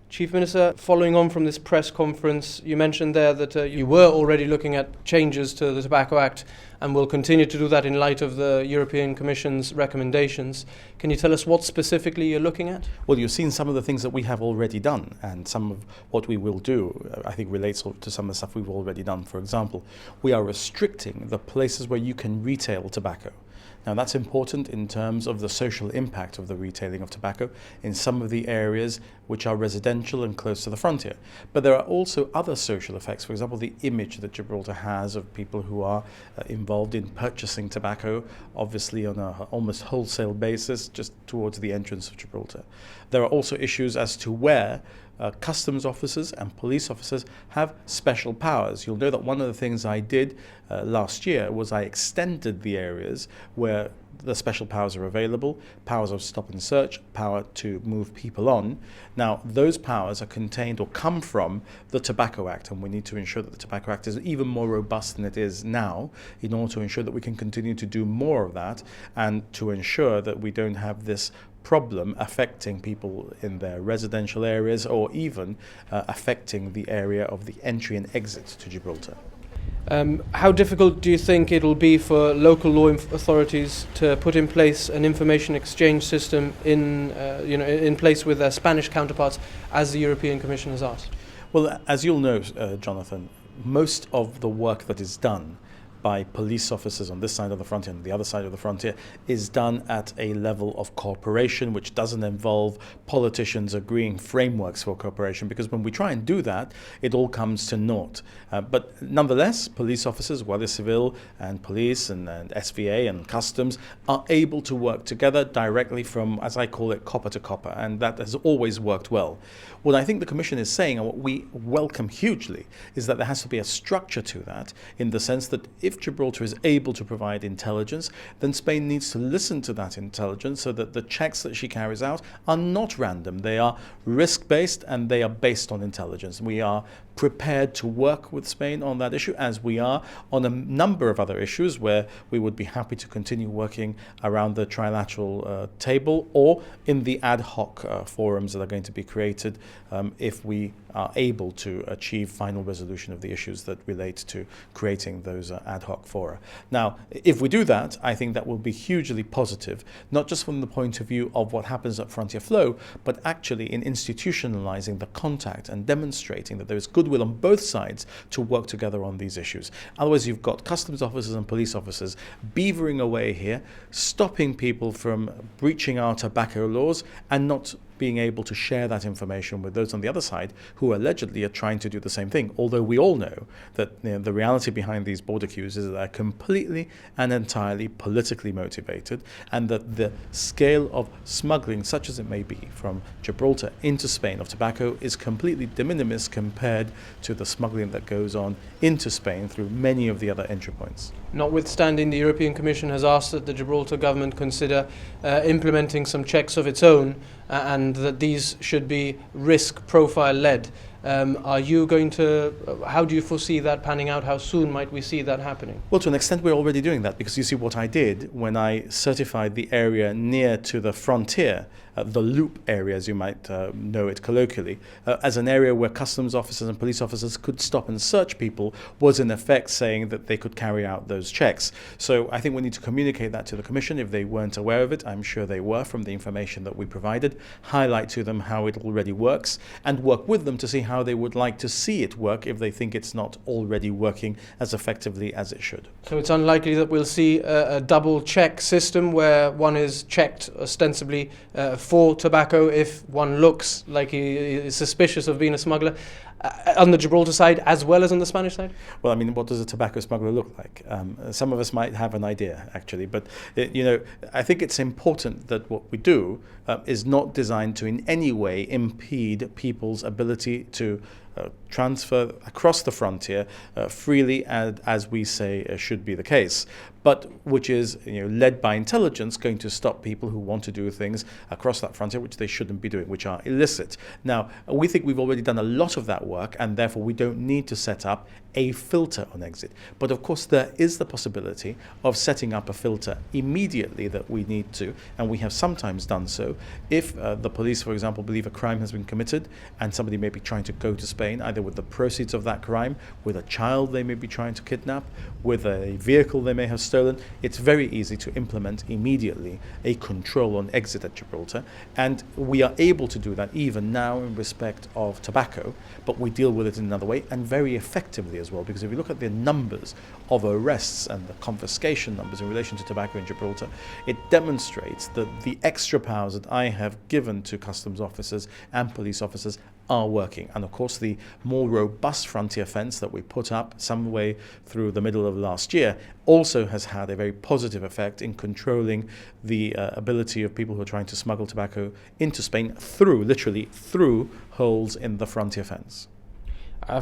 Chief Minister, following on from this press conference, you mentioned there that you were already looking at changes to the Tobacco Act and will continue to do that in light of the European Commission's recommendations. Can you tell us what specifically you're looking at? Well, you've seen some of the things that we have already done, and some of what we will do, I think, relates to some of the stuff we've already done. For example, we are restricting the places where you can retail tobacco. Now, that's important in terms of the social impact of the retailing of tobacco in some of the areas which are residential and close to the frontier. But there are also other social effects. For example, the image that Gibraltar has of people who are involved in purchasing tobacco, obviously on an almost wholesale basis, just towards the entrance of Gibraltar. There are also issues as to where customs officers and police officers have special powers. You'll know that one of the things I did last year was I extended the areas where the special powers are available, powers of stop and search, power to move people on. Now, those powers are contained or come from the Tobacco Act, and we need to ensure that the Tobacco Act is even more robust than it is now in order to ensure that we can continue to do more of that and to ensure that we don't have this problem affecting people in their residential areas or even affecting the area of the entry and exit to Gibraltar. How difficult do you think it'll be for local law authorities to put in place an information exchange system in place with their Spanish counterparts, as the European Commission has asked? Well, as you'll know, Jonathan, most of the work that is done by police officers on this side of the frontier and the other side of the frontier is done at a level of cooperation which doesn't involve politicians agreeing frameworks for cooperation, because when we try and do that, it all comes to naught. But nonetheless, police officers, whether civil and police and SVA and customs, are able to work together directly from, as I call it, copper to copper, and that has always worked well. What I think the Commission is saying, and what we welcome hugely, is that there has to be a structure to that, in the sense that if Gibraltar is able to provide intelligence, then Spain needs to listen to that intelligence so that the checks that she carries out are not random. They are risk-based and they are based on intelligence. We are prepared to work with Spain on that issue, as we are on a number of other issues where we would be happy to continue working around the trilateral table or in the ad hoc forums that are going to be created if we are able to achieve final resolution of the issues that relate to creating those ad hoc fora. Now, if we do that, I think that will be hugely positive, not just from the point of view of what happens at Frontier Flow, but actually in institutionalizing the contact and demonstrating that there is goodwill on both sides to work together on these issues. Otherwise, you've got customs officers and police officers beavering away here, stopping people from breaching our tobacco laws and not being able to share that information with those on the other side who allegedly are trying to do the same thing. Although we all know that the reality behind these border queues is that they're completely and entirely politically motivated, and that the scale of smuggling, such as it may be, from Gibraltar into Spain of tobacco is completely de minimis compared to the smuggling that goes on into Spain through many of the other entry points. Notwithstanding, the European Commission has asked that the Gibraltar government consider implementing some checks of its own and that these should be risk profile led. How do you foresee that panning out? How soon might we see that happening? Well, to an extent, we're already doing that, because you see what I did when I certified the area near to the frontier, the loop area, as you might know it colloquially, as an area where customs officers and police officers could stop and search people, was in effect saying that they could carry out those checks. So I think we need to communicate that to the Commission. If they weren't aware of it, I'm sure they were from the information that we provided, highlight to them how it already works, and work with them to see how they would like to see it work if they think it's not already working as effectively as it should. So it's unlikely that we'll see a double check system where one is checked ostensibly for tobacco if one looks like he is suspicious of being a smuggler on the Gibraltar side as well as on the Spanish side? Well, I mean, what does a tobacco smuggler look like? Some of us might have an idea, actually, but I think it's important that what we do is not designed to in any way impede people's ability to transfer across the frontier freely, as we say should be the case. but which is led by intelligence, going to stop people who want to do things across that frontier which they shouldn't be doing, which are illicit. Now, we think we've already done a lot of that work, and therefore we don't need to set up a filter on exit. But of course, there is the possibility of setting up a filter immediately that we need to, and we have sometimes done so, if the police, for example, believe a crime has been committed and somebody may be trying to go to Spain, either with the proceeds of that crime, with a child they may be trying to kidnap, with a vehicle they may have stolen. It's very easy to implement immediately a control on exit at Gibraltar, and we are able to do that even now in respect of tobacco, but we deal with it in another way, and very effectively as well, because if you look at the numbers of arrests and the confiscation numbers in relation to tobacco in Gibraltar, it demonstrates that the extra powers that I have given to customs officers and police officers are working. And of course, the more robust frontier fence that we put up some way through the middle of last year also has had a very positive effect in controlling the ability of people who are trying to smuggle tobacco into Spain literally through holes in the frontier fence.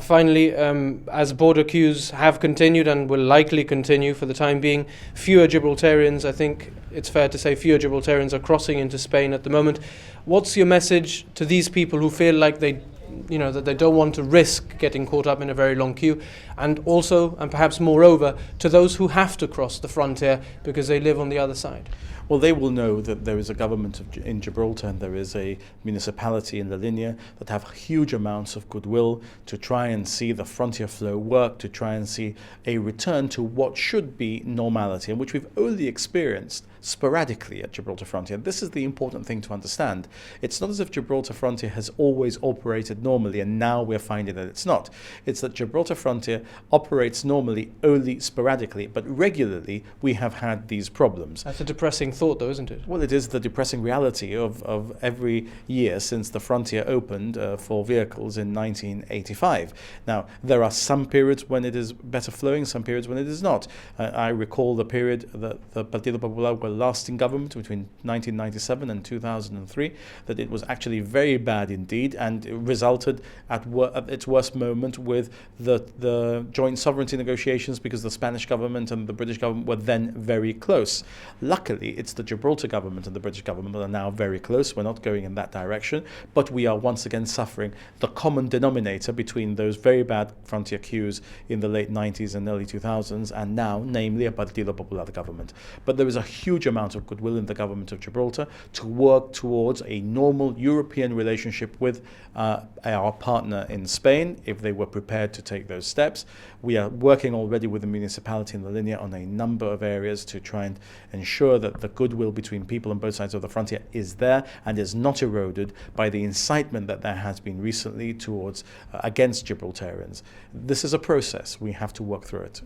Finally, as border queues have continued and will likely continue for the time being, fewer Gibraltarians, I think it's fair to say fewer Gibraltarians are crossing into Spain at the moment. What's your message to these people who feel like that they don't want to risk getting caught up in a very long queue, and also, and perhaps moreover, to those who have to cross the frontier because they live on the other side? Well, they will know that there is a government in Gibraltar and there is a municipality in La Linea that have huge amounts of goodwill to try and see the frontier flow work, to try and see a return to what should be normality, and which we've only experienced sporadically at Gibraltar Frontier. This is the important thing to understand. It's not as if Gibraltar Frontier has always operated normally and now we're finding that it's not. It's that Gibraltar Frontier operates normally only sporadically, but regularly we have had these problems. That's a depressing thought, though, isn't it? Well, it is the depressing reality of every year since the frontier opened for vehicles in 1985. Now, there are some periods when it is better flowing, some periods when it is not. I recall the period that the Partido Popular were last in government between 1997 and 2003, that it was actually very bad indeed, and it resulted at its worst moment with the joint sovereignty negotiations, because the Spanish government and the British government were then very close. Luckily, it's the Gibraltar government and the British government that are now very close. We're not going in that direction, but we are once again suffering the common denominator between those very bad frontier queues in the late 90s and early 2000s, and now, namely, a Partido Popular government. But there is a huge amount of goodwill in the government of Gibraltar to work towards a normal European relationship with our partner in Spain, if they were prepared to take those steps. We are working already with the municipality in La Linea on a number of areas to try and ensure that the goodwill between people on both sides of the frontier is there and is not eroded by the incitement that there has been recently towards against Gibraltarians. This is a process. We have to work through it.